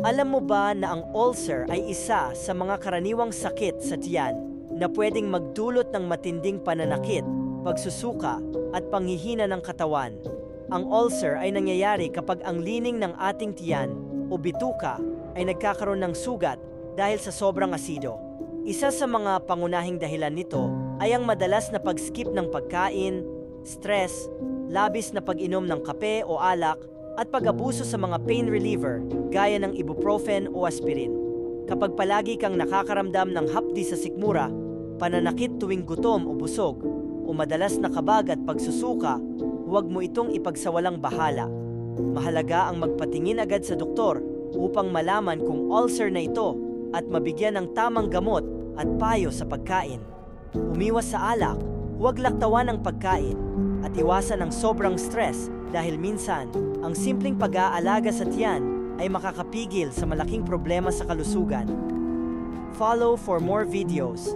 Alam mo ba na ang ulcer ay isa sa mga karaniwang sakit sa tiyan na pwedeng magdulot ng matinding pananakit, pagsusuka at panghihina ng katawan? Ang ulcer ay nangyayari kapag ang lining ng ating tiyan o bituka ay nagkakaroon ng sugat dahil sa sobrang asido. Isa sa mga pangunahing dahilan nito ay ang madalas na pag-skip ng pagkain, stress, labis na pag-inom ng kape o alak, at pag-abuso sa mga pain reliever gaya ng ibuprofen o aspirin. Kapag palagi kang nakakaramdam ng hapdi sa sikmura, pananakit tuwing gutom o busog, o madalas na kabag at pagsusuka, huwag mo itong ipagsawalang bahala. Mahalaga ang magpatingin agad sa doktor upang malaman kung ulcer na ito at mabigyan ng tamang gamot at payo sa pagkain. Umiwas sa alak, huwag laktawan ang pagkain, at iwasan ang sobrang stress dahil minsan, ang simpleng pag-aalaga sa tiyan ay makakapigil sa malaking problema sa kalusugan. Follow for more videos.